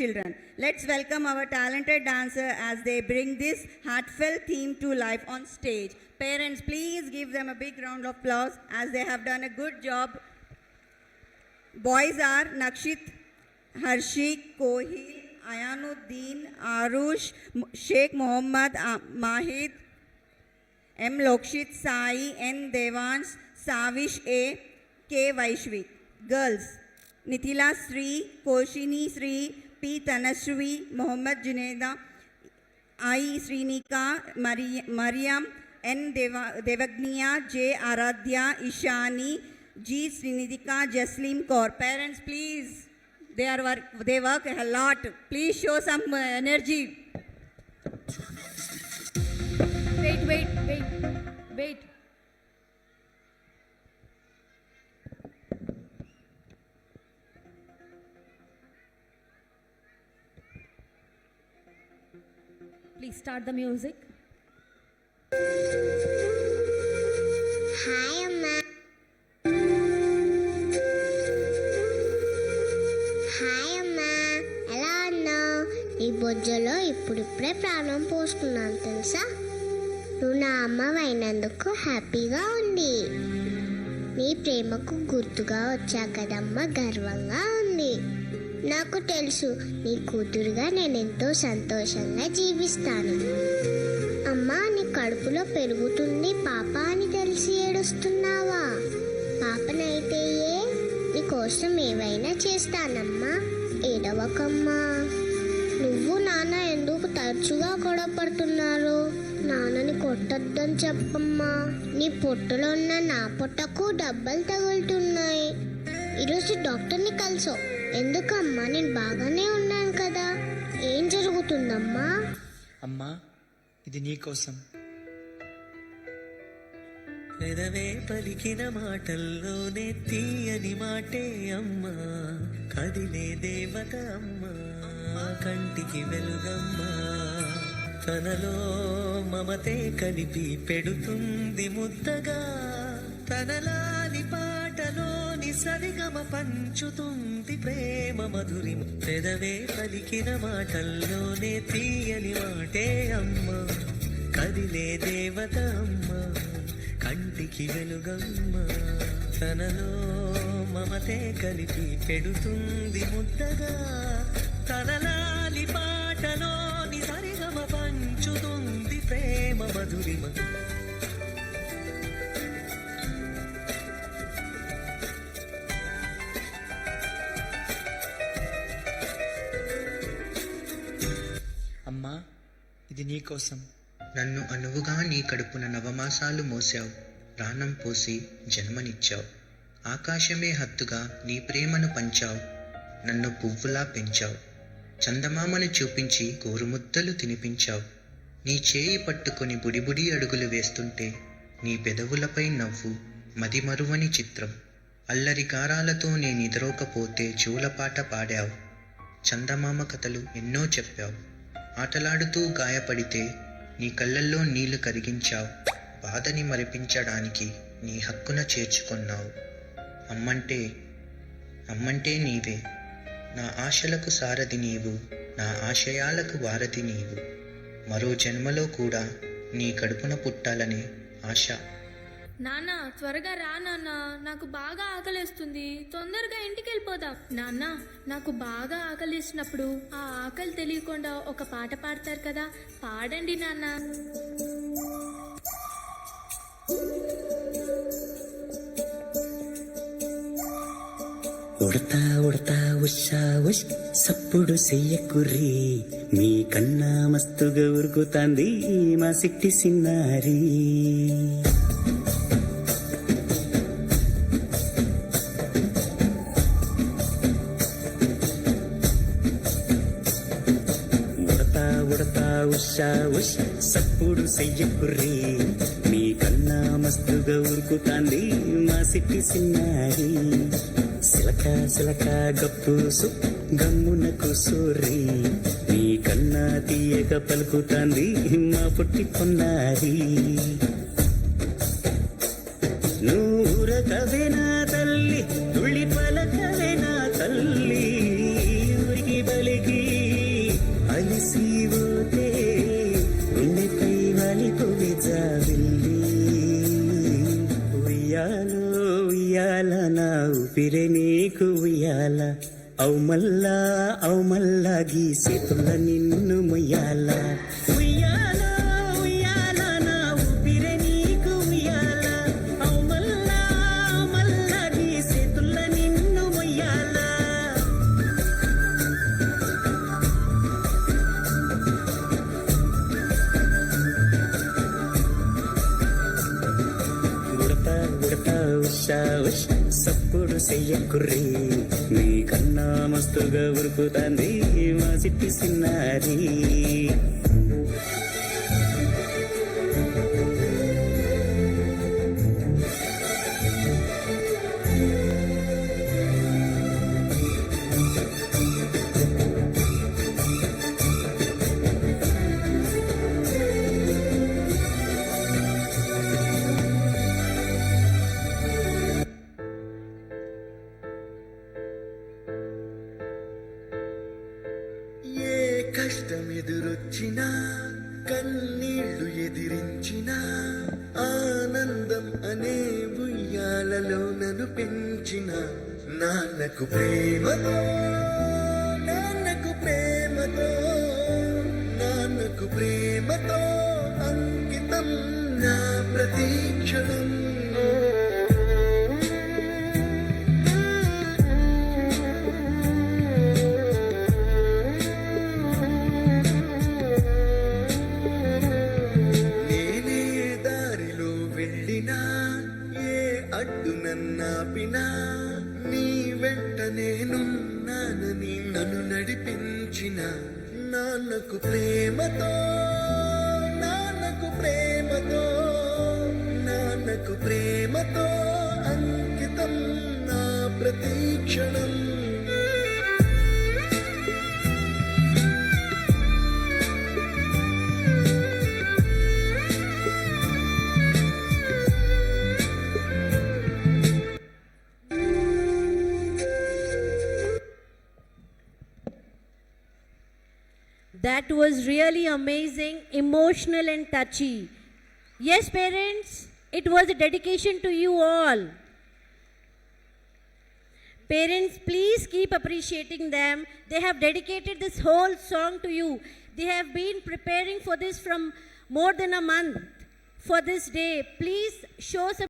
children. Let's welcome our talented dancer as they bring this heartfelt theme to life on stage. Parents, please give them a big round of applause as they have done a good job. Boys are Nakshit, Harshik, Kohil, Ayanuddin, Arush, Sheikh Mohammad, Mahid, M. Lokshit, Sai, N. Devans, Savish A, K. Vaishvik. Girls, Nithila Sri, Koshini Sri, P. Tanashri, Mohammad Juneda, I. Srinika, Mariam, N. Devagniya, J. Aradhya, Ishani, G. Srinidhika, Jaslim Kaur. Parents, please, they work a lot. Please show some energy. Wait. Please start the music. Hi, Amma. Hi అమ్మా, ఎలా ఉన్నావు? నీ బొజ్జలో ఇప్పుడిప్పుడే ప్రాణం పోసుకున్నాను తెలుసా. నువ్వు నా అమ్మ అయినందుకు హ్యాపీగా ఉంది. నీ ప్రేమకు గుర్తుగా వచ్చా కదమ్మా, గర్వంగా ఉంది. నాకు తెలుసు నీ కూతురుగా నేను ఎంతో సంతోషంగా జీవిస్తాను. అమ్మా, నీ కడుపులో పెరుగుతుంది పాప అని తెలిసి ఏడుస్తున్నావా? పాపనైతే నీకోసం ఏవైనా చేస్తానమ్మా, ఏడవకమ్మా. నువ్వు నాన్న ఎందుకు తరచుగా గొడవపడుతున్నారు? నాన్నని కొట్టొద్దని చెప్పమ్మా. నీ పొట్టలో ఉన్న నా పొట్టకు దెబ్బలు తగులుతున్నాయి. ఈరోజు డాక్టర్ని కలిసావు ఎందుకమ్మా? నేను బాగానే ఉన్నాను కదా. ఏం జరుగుతుందమ్మా? అమ్మా, ఇది నీకోసం. పెదవే పలికిన మాటల్లోనే తీయని మాటే అమ్మా, కదిలే దేవత అమ్మా, కంటికి వెలుగమ్మా. తనలో మమతే కలిపి పెడుతుంది ముద్దగా, తనలాని పాటలోని సరిగమ పంచుతుంది ప్రేమ మధురిమ. పెదవే పలికిన మాటల్లోనే తీయని మాటే అమ్మా, కదిలే దేవత అమ్మా, కంటికి వెలుగమ్మ. తనలో మమతే కలిపి పెడుతుంది ముద్దగా, తనలాలి పాటలోని సరిగమ పంచుతుంది ప్రేమ మధురిమ. అమ్మా, ఇది నీకోసం. నన్ను అనువుగా నీ కడుపున నవమాసాలు మోసావు, ప్రాణం పోసి జన్మనిచ్చావు. ఆకాశమే హత్తుగా నీ ప్రేమను పంచావు, నన్ను పువ్వులా పెంచావు. చందమామను చూపించి గోరుముద్దలు తినిపించావు. నీ చేయి పట్టుకొని బుడిబుడి అడుగులు వేస్తుంటే నీ పెదవులపై నవ్వు మదిమరువని చిత్రం. అల్లరి గారాలతో నేను నిద్రోకపోతే జూలపాట పాడావు. చందమామ కథలు ఎన్నో చెప్పావు. ఆటలాడుతూ గాయపడితే నీ కళ్ళల్లో నీళ్లు కరిగించావు. బాధని మరిపించడానికి నీ హక్కున చేర్చుకున్నావు. అమ్మంటే నీవే. నా ఆశలకు సారథి నీవు, నా ఆశయాలకు వారధి నీవు. మరో జన్మలో కూడా నీ కడుపున పుట్టాలనే ఆశ. నాన్న, త్వరగా రా నాన్న, నాకు బాగా ఆకలిస్తుంది. తొందరగా ఇంటికి వెళ్ళిపోదాం. నాన్న, నాకు బాగా ఆకలిసినప్పుడు ఆ ఆకలి తెలియకుండా ఒక పాట పాడతారు కదా, పాడండి నాన్న. ఉడతా ఉడతా ఉషా ఉష్ సప్పుడు చెయ్యకుర్రి, మీ కన్నా మస్తుగా ఉరుకుతాంది మా సిట్టి సిన్నారి. ఉషా ఉష్ సప్పుడు చెయ్యకుర్రి, మీ కన్నా మస్తుగా ఉరుకుతాంది మా సిట్టి సిన్నారి. సిలక సిలక గప్పుసు గమ్మున కూసోర్రి, మీ కన్నా తీయగా పలుకుతాంది మా పుట్టి పొన్నారి. నూరకవే నా తల్లి, తుళ్ళి పలకవే నా తల్లి, ఉరికి బలికి అవు మల్లా గీసేతుల నిన్ను మొయ్యాల ఉయ్యాల ఉయ్యాల నా ఊపిరే నీకు ఉయ్యాల అవు మల్లా గీసేతుల నిన్ను మొయ్యాల ఉడతా ఉషా ఉష్ సప్పుడు చెయ్యకుర్రీ నీ కన్నా మస్తుగా ఉరుకుతాంది మా సిట్టి సిన్నారి ఏ కష్టం ఎదురొచ్చినా కన్నీళ్లు ఎదిరించినా ఆనందం అనే ఉయ్యాలలో నన్ను పెంచిన నాన్నకు ప్రేమతో నాన్నకు ప్రేమతో నాన్నకు ప్రేమతో అంకితం నా ప్రతీక్షణం నేనే దారిలో వెళ్ళినా ఏ అడ్డు నన్నాపినా నీ వెంట నేనున్నానని నన్ను నడిపించిన నాన్నకు ప్రేమతో నాన్నకు ప్రేమతో నాన్నకు ప్రేమతో అంకితం నా ప్రతీక్షణం That was really amazing, emotional and touchy. Yes, parents, it was a dedication to you all. Parents, please keep appreciating them. They have dedicated this whole song to you. They have been preparing for this from more than a month for this day. Please show some